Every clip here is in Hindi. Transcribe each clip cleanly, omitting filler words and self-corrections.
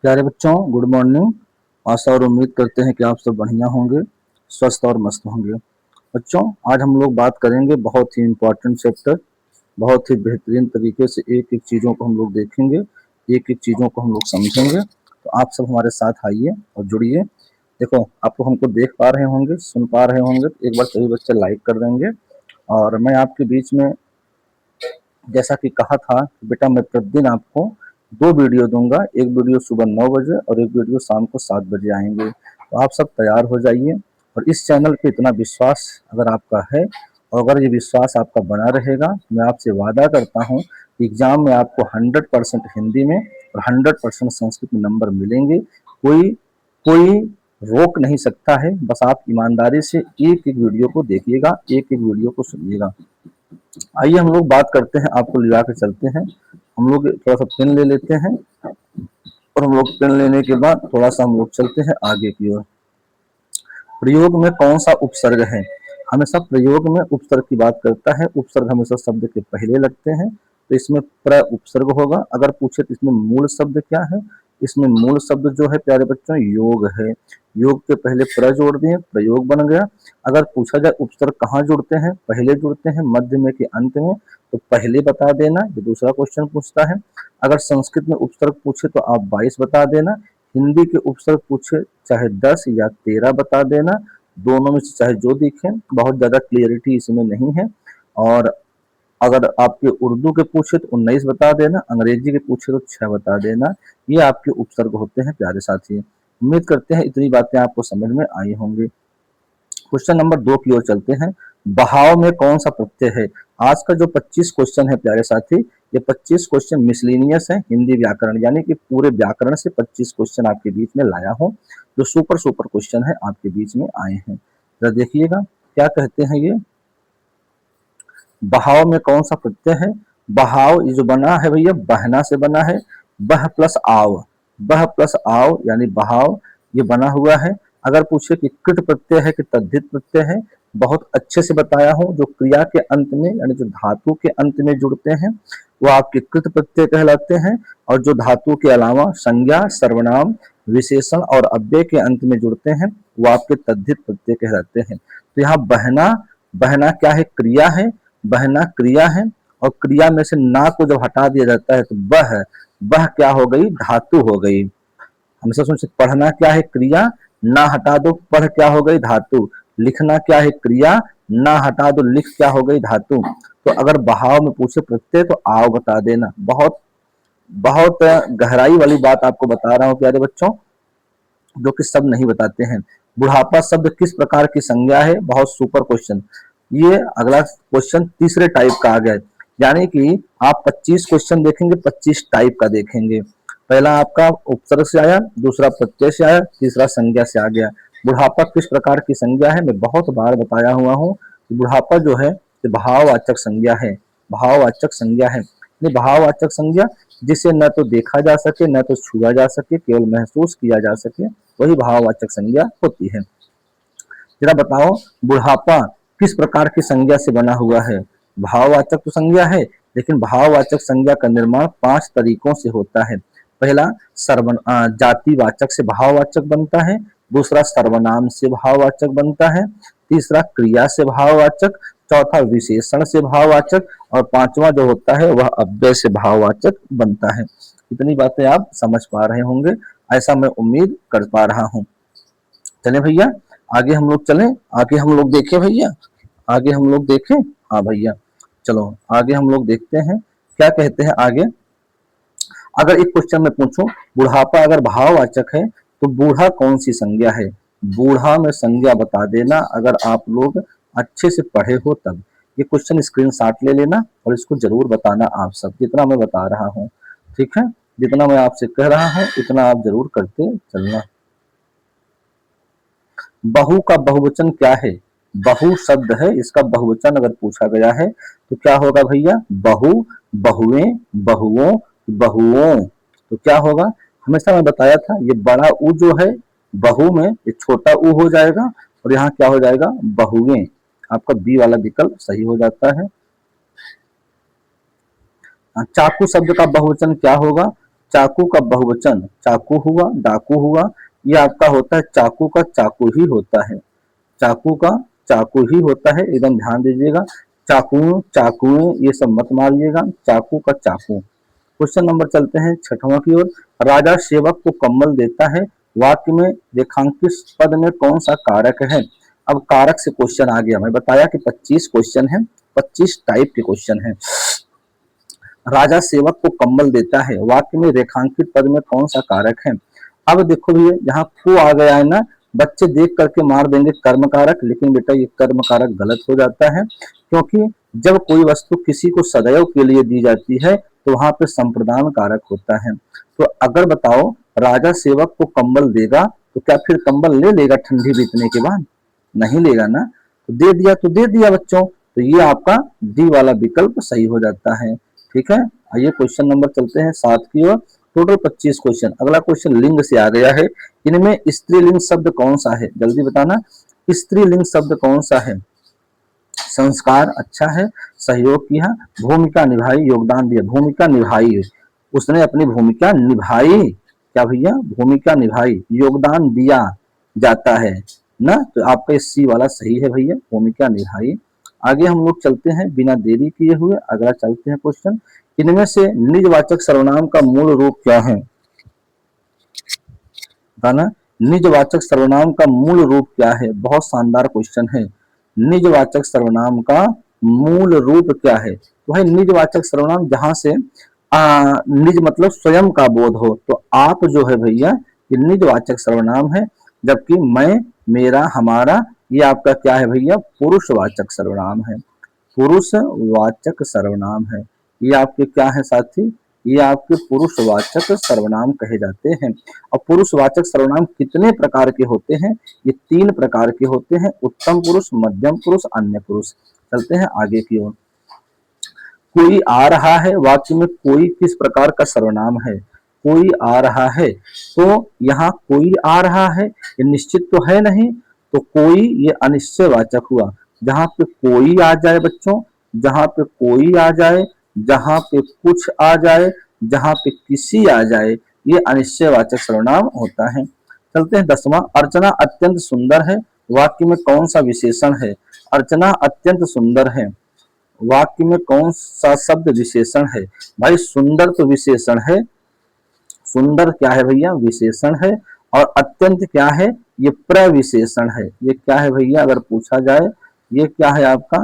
प्यारे बच्चों, गुड मॉर्निंग। आशा और उम्मीद करते हैं कि आप सब बढ़िया होंगे, स्वस्थ और मस्त होंगे। बच्चों, आज हम लोग बात करेंगे बहुत ही इम्पोर्टेंट चैप्टर, बहुत ही बेहतरीन तरीके से एक एक चीज़ों को हम लोग देखेंगे, एक एक चीज़ों को हम लोग समझेंगे। तो आप सब हमारे साथ आइए और जुड़िए। देखो, आप लोग हमको देख पा रहे होंगे, सुन पा रहे होंगे, तो एक बार सभी बच्चे लाइक कर देंगे। और मैं आपके बीच में जैसा कि कहा था कि बेटा मैं प्रतिदिन आपको 2 वीडियो दूँगा, एक वीडियो सुबह 9 बजे और एक वीडियो शाम को 7 बजे आएँगे। तो आप सब तैयार हो जाइए। और इस चैनल पे इतना विश्वास अगर आपका है और अगर ये विश्वास आपका बना रहेगा, मैं आपसे वादा करता हूँ कि एग्ज़ाम में आपको 100% हिंदी में और 100% संस्कृत में नंबर मिलेंगे। कोई कोई रोक नहीं सकता है। बस आप ईमानदारी से एक-एक वीडियो को देखिएगा, एक-एक वीडियो को सुनिएगा। आइए हम लोग बात करते हैं, आपको लिया के चलते हैं। हम लोग थोड़ा सा पेन ले लेते हैं और हम लोग पेन लेने के बाद थोड़ा सा हम लोग चलते हैं आगे की ओर। प्रयोग में कौन सा उपसर्ग है? हमेशा प्रयोग में उपसर्ग की बात करता है। उपसर्ग हमेशा शब्द के पहले लगते हैं, तो इसमें प्र उपसर्ग होगा। अगर पूछे तो इसमें मूल शब्द क्या है? इसमें मूल शब्द जो है प्यारे बच्चों योग है। योग के पहले प्र जोड़ दिए, प्रयोग बन गया। अगर पूछा जाए उपसर्ग कहाँ जुड़ते हैं, पहले जुड़ते हैं, मध्य में कि अंत में, तो पहले बता देना, ये दूसरा क्वेश्चन पूछता है। अगर संस्कृत में उपसर्ग पूछे तो आप 22 बता देना। हिंदी के उपसर्ग पूछे चाहे 10 या 13 बता देना। दोनों में से चाहे जो दिखे, बहुत ज़्यादा क्लियरिटी इसमें नहीं है। और अगर आपके उर्दू के पूछे तो 19 बता देना, अंग्रेजी के पूछे तो 6 बता देना। ये आपके उपसर्ग होते हैं प्यारे साथी। उम्मीद करते हैं इतनी बातें आपको समझ में आई होंगी। क्वेश्चन नंबर 2 की ओर चलते हैं। बहाव में कौन सा प्रत्यय है? आज का जो 25 क्वेश्चन है प्यारे साथी, ये 25 क्वेश्चन मिसलेनियस है, हिंदी व्याकरण यानी कि पूरे व्याकरण से 25 क्वेश्चन आपके बीच में लाया हूँ, जो सुपर सुपर क्वेश्चन है आपके बीच में आए हैं। जरा देखिएगा क्या कहते हैं ये। बहाव में कौन सा प्रत्यय है? बहाव ये जो बना है भैया, बहना से बना है। बह प्लस आव, बह प्लस आव यानी बहाव, ये बना हुआ है। अगर पूछे कि कृत प्रत्यय है कि तद्धित प्रत्यय है, बहुत अच्छे से बताया हूं। जो क्रिया के अंत में यानी जो धातु के अंत में जुड़ते हैं वो आपके कृत प्रत्यय कहलाते हैं, और जो धातु के अलावा संज्ञा, सर्वनाम, विशेषण और अव्यय के अंत में जुड़ते हैं वो आपके तद्धित प्रत्यय कहलाते हैं। तो यहाँ बहना, बहना क्या है? क्रिया है। बहना क्रिया है, और क्रिया में से ना को जब हटा दिया जाता है तो बह, बह क्या हो गई? धातु हो गई। हमेशा सोचे पढ़ना क्या है? क्रिया, ना हटा दो, पढ़ क्या हो गई? धातु। लिखना क्या है? क्रिया, ना हटा दो, लिख क्या हो गई? धातु। तो अगर बहाव में पूछे प्रत्यय तो आओ बता देना। बहुत बहुत गहराई वाली बात आपको बता रहा हूँ प्यारे बच्चों, जो कि सब नहीं बताते हैं। बुढ़ापा शब्द किस प्रकार की संज्ञा है? बहुत सुपर क्वेश्चन। ये अगला क्वेश्चन तीसरे टाइप का आ गया, यानी कि आप 25 क्वेश्चन देखेंगे, 25 टाइप का देखेंगे। पहला आपका उपसर्ग से आया, दूसरा प्रत्यय से आया, तीसरा संज्ञा से आ गया। बुढ़ापा किस प्रकार की संज्ञा है? मैं बहुत बार बताया हुआ हूँ कि बुढ़ापा जो है ये भाववाचक संज्ञा है। भाववाचक संज्ञा है। ये भाववाचक संज्ञा जिसे न तो देखा जा सके, न तो छुआ जा सके, केवल महसूस किया जा सके, वही भाववाचक संज्ञा होती है। जरा बताओ बुढ़ापा किस प्रकार की संज्ञा से बना हुआ है? भाववाचक तो संज्ञा है, लेकिन भाववाचक संज्ञा का निर्माण 5 तरीकों से होता है। पहला जातिवाचक से भाववाचक बनता है, दूसरा सर्वनाम से भाववाचक बनता है, तीसरा क्रिया से भाववाचक, चौथा विशेषण से भाववाचक, और पांचवा जो होता है वह अव्यय से भाववाचक बनता है। इतनी बातें आप समझ पा रहे होंगे, ऐसा मैं उम्मीद कर पा रहा हूँ। चले भैया आगे हम लोग चलें, आगे हम लोग देखें भैया, आगे हम लोग देखें। हाँ भैया, चलो आगे हम लोग देखते हैं क्या कहते हैं आगे। अगर एक क्वेश्चन मैं पूछूं, बुढ़ापा अगर भाववाचक है तो बूढ़ा कौन सी संज्ञा है? बूढ़ा में संज्ञा बता देना अगर आप लोग अच्छे से पढ़े हो तब। ये क्वेश्चन स्क्रीनशॉट ले लेना और इसको जरूर बताना आप सब, जितना मैं बता रहा हूँ। ठीक है, जितना मैं आपसे कह रहा हूँ इतना आप जरूर करते चलना। बहु का बहुवचन क्या है? बहु शब्द है, इसका बहुवचन अगर पूछा गया है तो क्या होगा भैया? बहु, बहुएं, बहुओं, बहुओं। तो क्या होगा? हमेशा मैं बताया था ये बड़ा ऊ जो है बहु में, ये छोटा ऊ हो जाएगा, और यहाँ क्या हो जाएगा? बहुएं। आपका बी वाला विकल्प सही हो जाता है। चाकू शब्द का बहुवचन क्या होगा? चाकू का बहुवचन चाकू हुआ, डाकू हुआ, ये आपका होता है चाकू का चाकू ही होता है, चाकू का चाकू ही होता है, एकदम ध्यान दीजिएगा। चाकू चाकुएं ये सब मत मारिएगा, चाकू का चाकू। क्वेश्चन नंबर चलते हैं छठवां की ओर। राजा सेवक को कंबल देता है, वाक्य में रेखांकित पद में कौन सा कारक है? अब कारक से क्वेश्चन आ गया, मैं बताया कि 25 क्वेश्चन है, 25 टाइप के क्वेश्चन है। राजा सेवक को कंबल देता है, वाक्य में रेखांकित पद में कौन सा कारक है? अब देखो भैया यहाँ को आ गया है ना, बच्चे देख करके मार देंगे कर्म कारक, लेकिन बेटा ये कर्म कारक गलत हो जाता है, क्योंकि जब कोई वस्तु किसी को सदैव के लिए दी जाती है तो वहां पे संप्रदान कारक होता है। तो अगर बताओ राजा सेवक को कंबल देगा तो क्या फिर कंबल ले लेगा ठंडी बीतने के बाद? नहीं लेगा ना, तो दे दिया तो दे दिया बच्चों, तो ये आपका डी वाला विकल्प सही हो जाता है। ठीक है, आइए क्वेश्चन नंबर चलते हैं 7 की ओर। Total 25 question. अगला क्वेश्चन लिंग से आ गया है, इनमें स्त्रीलिंग शब्द कौन सा है? जल्दी बताना, स्त्रीलिंग शब्द कौन सा है? संस्कार अच्छा है, सहयोग किया, भूमिका निभाई, योगदान दिया। भूमिका निभाई, उसने अपनी भूमिका निभाई, क्या भैया? भूमिका निभाई, योगदान दिया जाता है ना, तो आपका सी वाला सही है भैया, भूमिका निभाई। आगे हम लोग चलते हैं बिना देरी किए हुए, अगला चलते हैं क्वेश्चन। इनमें से निजवाचक सर्वनाम का मूल रूप क्या है? बताना, निजवाचक सर्वनाम का मूल रूप क्या है? बहुत शानदार क्वेश्चन है। निजवाचक सर्वनाम का मूल रूप क्या है? तो है निजवाचक सर्वनाम जहां से निज मतलब स्वयं का बोध हो, तो आप जो है भैया ये निजवाचक सर्वनाम है, जबकि मैं, मेरा, हमारा ये आपका क्या है भैया? पुरुषवाचक सर्वनाम है, पुरुषवाचक सर्वनाम है। ये आपके क्या है साथी? ये आपके पुरुषवाचक सर्वनाम कहे जाते हैं। और पुरुषवाचक सर्वनाम कितने प्रकार के होते हैं? ये 3 प्रकार के होते हैं, उत्तम पुरुष, मध्यम पुरुष, अन्य पुरुष। चलते हैं आगे की ओर। कोई आ रहा है, वाक्य में कोई किस प्रकार का सर्वनाम है? कोई आ रहा है, तो यहाँ कोई आ रहा है ये निश्चित तो है नहीं, तो कोई ये अनिश्चयवाचक हुआ। जहां पे कोई आ जाए बच्चों, जहां पे कोई आ जाए, जहां पे कुछ आ जाए, जहां पे किसी आ जाए, ये अनिश्चयवाचक सर्वनाम होता है। चलते हैं 10वां। अर्चना अत्यंत सुंदर है, वाक्य में कौन सा विशेषण है? अर्चना अत्यंत सुंदर है, वाक्य में कौन सा शब्द विशेषण है? भाई सुंदर तो विशेषण है, सुंदर क्या है भैया? विशेषण है। और अत्यंत क्या है? ये प्रविशेषण है। ये क्या है भैया अगर पूछा जाए? ये क्या है आपका?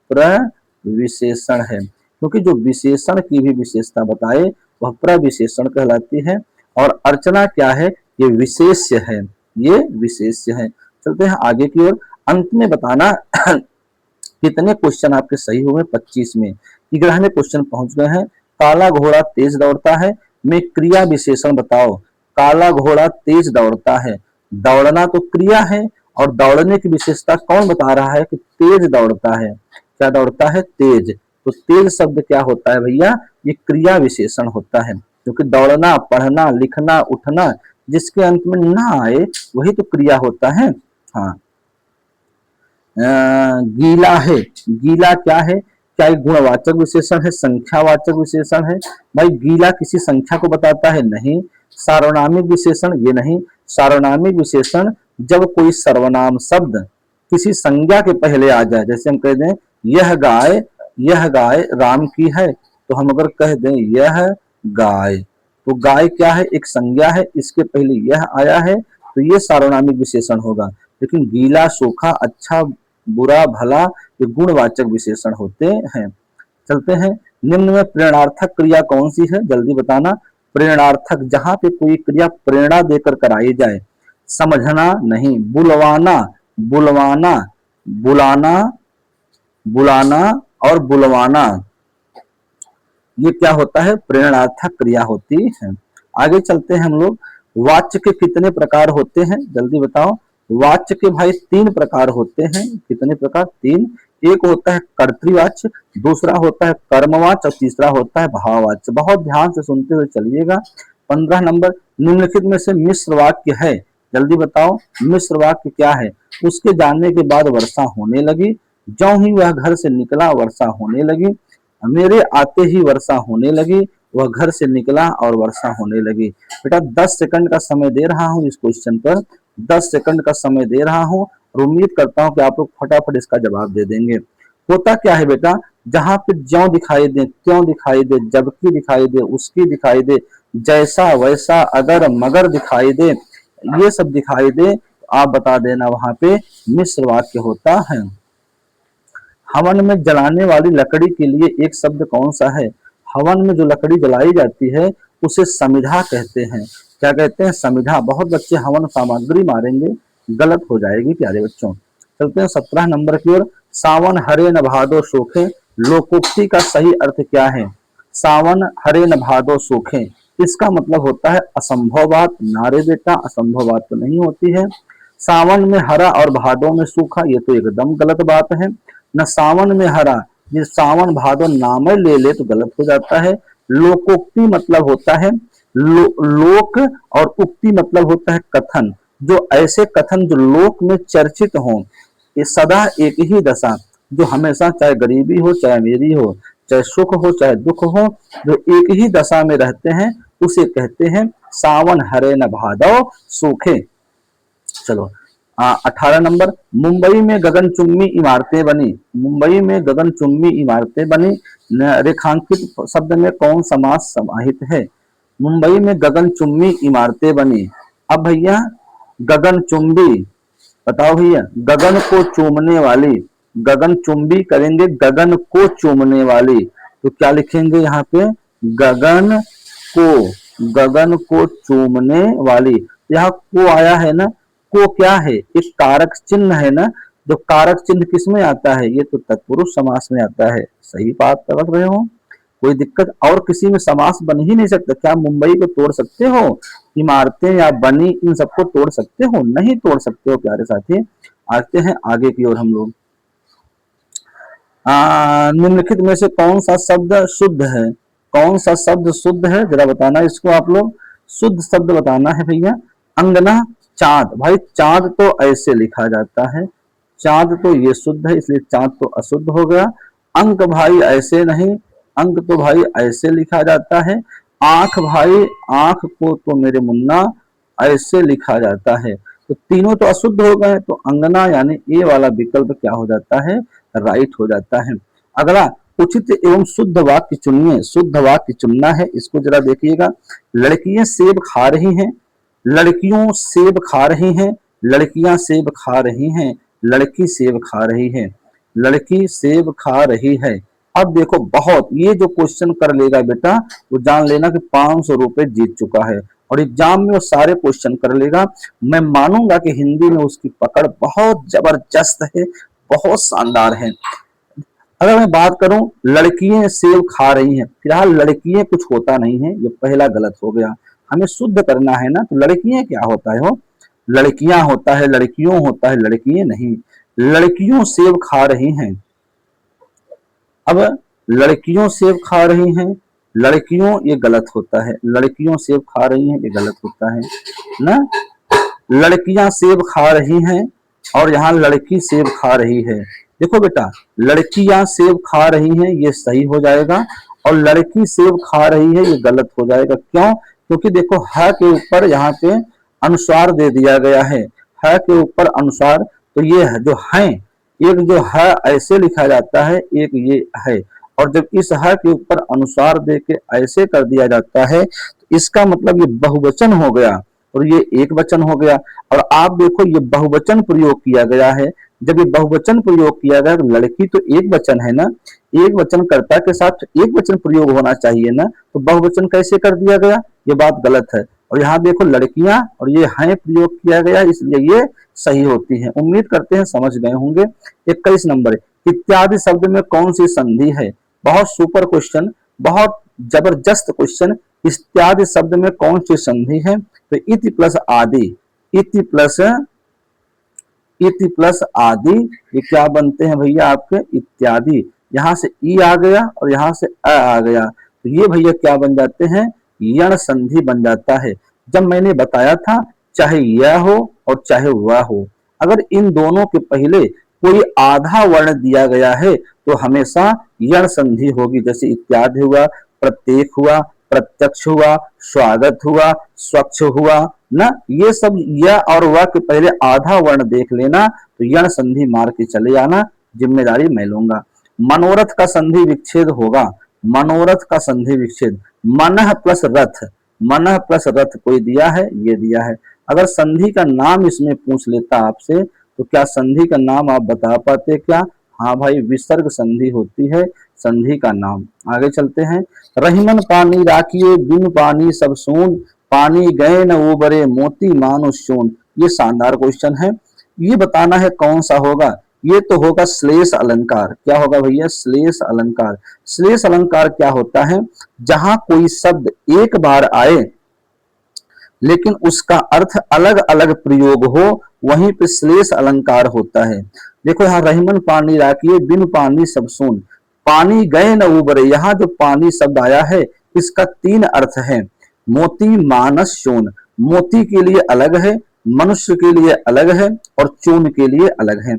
प्रविशेषण है, क्योंकि जो विशेषण की भी विशेषता बताए वह प्रविशेषण कहलाती है। और अर्चना क्या है? ये विशेष्य है, ये विशेष्य है। चलते हैं आगे की ओर। अंत में बताना कितने क्वेश्चन आपके सही हुए? 25 में। 11वें क्वेश्चन पहुंच गए हैं। काला घोड़ा तेज दौड़ता है, में क्रिया विशेषण बताओ। काला घोड़ा तेज दौड़ता है, दौड़ना तो क्रिया है, और दौड़ने की विशेषता कौन बता रहा है? कि तेज दौड़ता है। क्या दौड़ता है? तेज। तो तेज शब्द क्या होता है भैया? ये क्रिया विशेषण होता है, क्योंकि दौड़ना, पढ़ना, लिखना, उठना जिसके अंत में ना आए वही तो क्रिया होता है। हाँ, गीला है, गीला क्या है? क्या एक गुणवाचक विशेषण है, संख्यावाचक विशेषण है? भाई गीला किसी संख्या को बताता है? नहीं। सार्वनामिक विशेषण? ये नहीं। सार्वनामिक विशेषण जब कोई सर्वनाम शब्द किसी संज्ञा के पहले आ जाए, जैसे हम कह दें यह गाय राम की है, तो हम अगर कह दें यह गाय, तो गाय क्या है? एक संज्ञा है, इसके पहले यह आया है, तो ये सार्वनामिक विशेषण होगा। लेकिन गीला, सूखा, अच्छा, बुरा, भला ये गुणवाचक विशेषण होते हैं। चलते हैं। निम्न में प्रेरणार्थक क्रिया कौन सी है? जल्दी बताना। प्रेरणार्थक जहां पे कोई क्रिया प्रेरणा देकर कराई जाए। समझना नहीं, बुलवाना, बुलवाना, बुलाना, बुलाना और बुलवाना, ये क्या होता है? प्रेरणार्थक क्रिया होती है। आगे चलते हैं हम लोग। वाच्य के कितने प्रकार होते हैं? जल्दी बताओ। वाच्य के भाई 3 प्रकार होते हैं। कितने प्रकार? 3। एक होता है कर्तृवाच्य, दूसरा होता है कर्मवाच्य और तीसरा होता है भाववाच्य। बहुत ध्यान से सुनते हुए चलिएगा। 15 नंबर। निम्नलिखित में से मिश्र वाक्य है, जल्दी बताओ। मिश्र वाक्य क्या है? उसके जानने के बाद वर्षा होने लगी, ज्यों ही वह घर से निकला वर्षा होने लगी, मेरे आते ही वर्षा होने लगी, वह घर से निकला और वर्षा होने लगी। बेटा 10 सेकंड का समय दे रहा हूँ इस क्वेश्चन पर, 10 सेकंड का समय दे रहा हूँ और उम्मीद करता हूँ कि आप लोग फटाफट इसका जवाब दे देंगे। होता क्या है बेटा, जहां पे ज्यों दिखाई दे, त्यों दिखाई दे, जबकि दिखाई दे, उसकी दिखाई दे, जैसा वैसा अगर मगर दिखाई दे, ये सब दिखाई दे, आप बता देना वहां पे मिश्र वाक्य होता है। हवन में जलाने वाली लकड़ी के लिए एक शब्द कौन सा है? हवन में जो लकड़ी जलाई जाती है उसे समिधा कहते हैं। क्या कहते हैं? समिधा। बहुत बच्चे हवन सामग्री मारेंगे, गलत हो जाएगी प्यारे बच्चों। चलते हैं 17 नंबर की ओर। सावन हरे न भादो सोखे, लोकोक्ति का सही अर्थ क्या है? सावन हरे न भादो सोखे, इसका मतलब होता है असंभव बात। नारे बेटा, असंभव बात तो नहीं होती है। सावन में हरा और भादो में सूखा, ये तो एकदम गलत बात है। न सावन में हरा, ये सावन भादो नाम ले ले तो गलत हो जाता है। लोकोक्ति मतलब होता है लोक, और उक्ति मतलब होता है कथन। जो ऐसे कथन जो लोक में चर्चित हो, ये सदा एक ही दशा, जो हमेशा चाहे गरीबी हो चाहे अमीरी हो, चाहे सुख हो चाहे दुख हो, जो एक ही दशा में रहते हैं उसे कहते हैं सावन हरे न भादव सूखे। चलो 18 नंबर। मुंबई में गगनचुंबी इमारतें बनी, मुंबई में गगनचुंबी इमारतें बनी, रेखांकित शब्द में कौन समास समाहित है? मुंबई में गगनचुंबी इमारतें बनी। अब भैया गगनचुंबी, बताओ भैया, गगन को चूमने वाली, गगन चुंबी करेंगे गगन को चूमने वाली, तो क्या लिखेंगे यहाँ पे? गगन को, गगन को चूमने वाली। यहाँ को आया है ना, को क्या है? एक कारक चिन्ह है ना, जो कारक चिन्ह किस में आता है? ये तो तत्पुरुष समास में आता है। सही बात कर रहे हो, कोई दिक्कत और किसी में समास बन ही नहीं सकता। क्या मुंबई को तोड़ सकते हो? इमारतें या बनी, इन सबको तोड़ सकते हो? नहीं तोड़ सकते हो प्यारे साथी। आते हैं आगे की ओर हम लोग। निम्नलिखित में से कौन सा शब्द शुद्ध है? कौन सा शब्द शुद्ध है, जरा बताना इसको आप लोग। शुद्ध शब्द बताना है भैया। अंगना, चांद। भाई चांद तो ऐसे लिखा जाता है, चांद तो ये शुद्ध है, इसलिए चांद तो अशुद्ध हो गया। अंक भाई ऐसे नहीं, अंक तो भाई ऐसे लिखा जाता है। आंख भाई, आंख को तो मेरे मुन्ना ऐसे लिखा जाता है। तो तीनों तो अशुद्ध हो गए, तो अंगना यानी ए वाला विकल्प क्या हो जाता है? राइट हो जाता है। अगला, उचित एवं शुद्ध वाक्य चुनिए। शुद्ध वाक्य चुनना है, इसको जरा देखिएगा। लड़कियां सेब खा रही हैं, लड़कियों सेब खा रही हैं, लड़कियां सेब खा रही हैं, लड़की सेब खा रही है, लड़की सेब खा रही है। अब देखो, बहुत ये जो क्वेश्चन कर लेगा बेटा, वो जान लेना कि 500 रुपए जीत चुका है, और एग्जाम में वो सारे क्वेश्चन कर लेगा। मैं मानूंगा कि हिंदी में उसकी पकड़ बहुत जबरदस्त है, बहुत शानदार है। अगर मैं बात करूं, लड़कियां सेब खा रही हैं, फिलहाल लड़कियां कुछ होता नहीं है, ये पहला गलत हो गया। हमें शुद्ध करना है ना, तो लड़कियां क्या होता है? हो लड़कियां होता है, लड़कियों होता है, लड़कियां नहीं। लड़कियों सेब खा रही हैं। अब लड़कियों सेब खा रही हैं, लड़कियों ये गलत होता है, लड़कियों सेब खा रही हैं ये गलत होता है ना। लड़कियां सेब खा रही हैं और यहाँ लड़की सेब खा रही है। देखो बेटा, लड़कियां सेब खा रही हैं ये सही हो जाएगा, और लड़की सेब खा रही है ये गलत हो जाएगा। क्यों? क्योंकि देखो ह के ऊपर यहाँ पे अनुस्वार दे दिया गया है, ह के ऊपर अनुस्वार, तो ये जो है, एक जो है ऐसे लिखा जाता है, एक ये है, और जब इस है के ऊपर अनुस्वार दे के ऐसे कर दिया जाता है, तो इसका मतलब ये बहुवचन हो गया और ये एक वचन हो गया। और आप देखो ये बहुवचन प्रयोग किया गया है, जब ये बहुवचन प्रयोग किया गया तो लड़की तो एक वचन है ना, एक वचन कर्ता के साथ एक वचन प्रयोग होना चाहिए ना, तो बहुवचन कैसे कर दिया गया? ये बात गलत है। और यहाँ देखो लड़कियां और ये हैं प्रयोग किया गया, इसलिए ये सही होती है। उम्मीद करते हैं समझ गए होंगे। 21 नंबर, इत्यादि शब्द में कौन सी संधि है? बहुत सुपर क्वेश्चन, बहुत जबरदस्त क्वेश्चन। इत्यादि शब्द में कौन सी संधि है? तो इति प्लस आदि, इति प्लस आदि, ये क्या बनते हैं भैया आपके? इत्यादि। यहां से ई आ गया और यहां से अ आ गया, तो ये भैया क्या बन जाते हैं? यण संधि बन जाता है। जब मैंने बताया था चाहे यह हो और चाहे वह हो, अगर इन दोनों के पहले कोई आधा वर्ण दिया गया है तो हमेशा यण संधि होगी। जैसे इत्यादि हुआ, प्रत्येक हुआ, प्रत्यक्ष हुआ, स्वागत हुआ, स्वच्छ हुआ ना, ये सब य और व के पहले आधा वर्ण देख लेना, तो यण संधि मार के चले आना, जिम्मेदारी मैं लूंगा। मनोरथ का संधि विच्छेद होगा, मनोरथ का संधि विच्छेद, मनः प्लस रथ, मनः प्लस रथ कोई दिया है, ये दिया है। अगर संधि का नाम इसमें पूछ लेता आपसे, तो क्या संधि का नाम आप बता पाते क्या? हाँ भाई, विसर्ग संधि होती है संधि का नाम। आगे चलते हैं। रहीमन पानी राखिए बिन पानी सब सून, पानी गए न उबरे मोती मानुष सोन। ये शानदार क्वेश्चन है। ये बताना है कौन सा होगा, ये तो होगा श्लेष अलंकार। क्या होगा भैया? श्लेष अलंकार। श्लेष अलंकार क्या होता है? जहां कोई शब्द एक बार आए लेकिन उसका अर्थ अलग अलग प्रयोग हो, वहीं पे श्लेष अलंकार होता है। देखो यहाँ रहीमन पानी राखिए बिन पानी सब सून, पानी गए न उबरे, यहाँ जो पानी शब्द आया है इसका तीन अर्थ है। मोती मानस चून, मोती के लिए अलग है, मनुष्य के लिए अलग है और चून के लिए अलग है।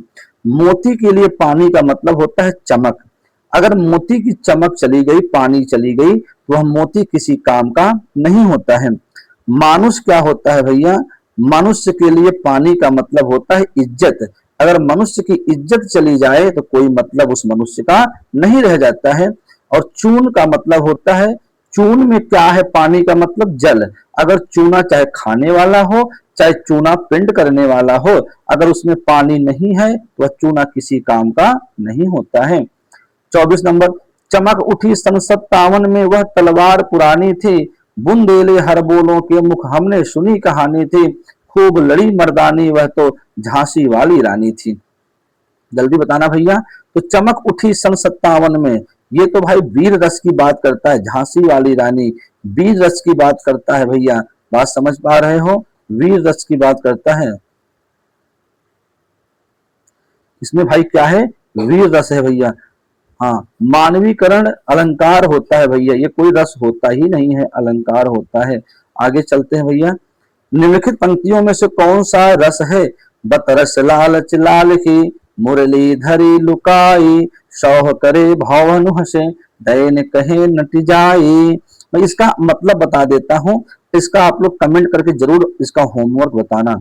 मोती के लिए पानी का मतलब होता है चमक। अगर मोती की चमक चली गई, पानी चली गई, तो वह मोती किसी काम का नहीं होता है। मानुष क्या होता है भैया? मनुष्य के लिए पानी का मतलब होता है इज्जत। अगर मनुष्य की इज्जत चली जाए तो कोई मतलब उस मनुष्य का नहीं रह जाता है। और चून का मतलब होता है, चून में क्या है? पानी का मतलब जल। अगर चूना चाहे खाने वाला हो, चाहे चूना पिंड करने वाला हो, अगर उसमें पानी नहीं है तो वह चूना किसी काम का नहीं होता है। 24 नंबर, चमक उठी सन 57 में वह तलवार पुरानी थी, बुंदेले हर बोलों के मुख हमने सुनी कहानी थी, खूब लड़ी मर्दानी वह तो झांसी वाली रानी थी। जल्दी बताना भैया। तो चमक उठी सन 57 में, ये तो भाई वीर रस की बात करता है, झांसी वाली रानी वीर रस की बात करता है भैया। बात समझ पा रहे हो? वीर रस की बात करता है इसमें भाई, क्या है? वीर रस है भैया। हाँ, मानवीकरण अलंकार होता है भैया, ये कोई रस होता ही नहीं है, अलंकार होता है। आगे चलते हैं भैया। निम्नलिखित पंक्तियों में से कौन सा रस है? बतरस लालच लाल की, मुरली धरी लुकाई, सौह करे भवन हसे, दैन कहे नट जाई। मैं इसका मतलब बता देता हूं, इसका आप लोग कमेंट करके जरूर इसका होमवर्क बताना।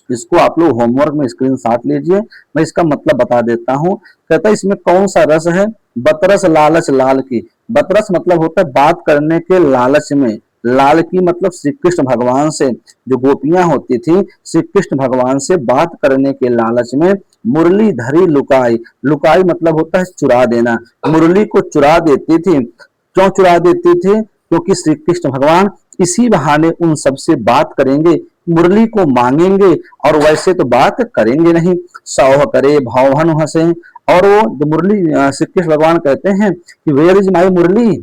इसको आप लोग होमवर्क में स्क्रीनशॉट लीजिए, मैं इसका मतलब बता देता हूं। कहता है इसमें कौन सा रस है? बतरस लालच लाल की। बतरस मतलब होता है बात करने के लालच में, लाल की मतलब श्री कृष्ण भगवान से, जो गोपियां होती थी श्री कृष्ण भगवान से बात करने के लालच में, मुरली धरी लुकाई। लुकाई मतलब होता है चुरा देना, मुरली को चुरा देती थी। क्यों चुरा देती थी? क्योंकि श्री कृष्ण भगवान इसी बहाने उन सबसे बात करेंगे, मुरली को मांगेंगे और वैसे तो बात करेंगे नहीं। सौह करे भवन हंसे, और वो जो मुरली श्री कृष्ण भगवान कहते हैं कि वेयर इज माई मुरली,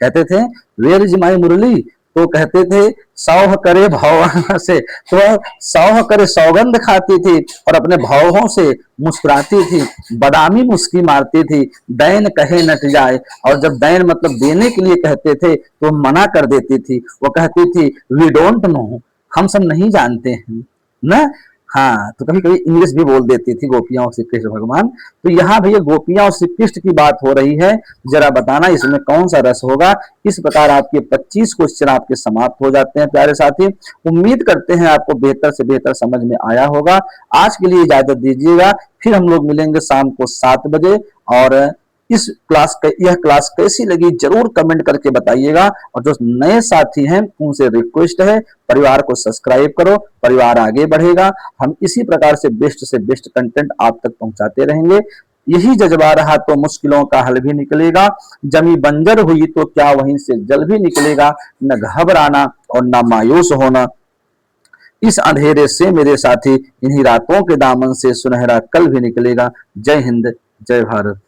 कहते थे वेयर इज माई मुरली, तो कहते थे सौह करे भवन से, तो सौह करे सौगंध खाती थी और अपने भावों से मुस्कुराती थी, बदामी मुस्की मारती थी। दैन कहे नट जाए, और जब दैन मतलब देने के लिए कहते थे तो मना कर देती थी। वो कहती थी वी डोंट नो, हम सब नहीं जानते हैं ना। हाँ, तो कभी कभी इंग्लिश भी बोल देती थी गोपियां और श्री कृष्ण भगवान। तो यहाँ भैया गोपियां और श्री कृष्ण की बात हो रही है, जरा बताना इसमें कौन सा रस होगा। इस प्रकार आपके 25 क्वेश्चन आपके समाप्त हो जाते हैं प्यारे साथी। उम्मीद करते हैं आपको बेहतर से बेहतर समझ में आया होगा। आज के लिए इजाजत दीजिएगा, फिर हम लोग मिलेंगे शाम को 7 बजे। और यह क्लास कैसी लगी जरूर कमेंट करके बताइएगा। और जो नए साथी हैं उनसे रिक्वेस्ट है, परिवार को सब्सक्राइब करो, परिवार आगे बढ़ेगा। हम इसी प्रकार से बेस्ट कंटेंट आप तक पहुंचाते रहेंगे। यही जज्बा रहा तो मुश्किलों का हल भी निकलेगा, जमी बंजर हुई तो क्या वहीं से जल भी निकलेगा। न घबराना और न मायूस होना, इस अंधेरे से मेरे साथी, इन्हीं रातों के दामन से सुनहरा कल भी निकलेगा। जय हिंद, जय भारत।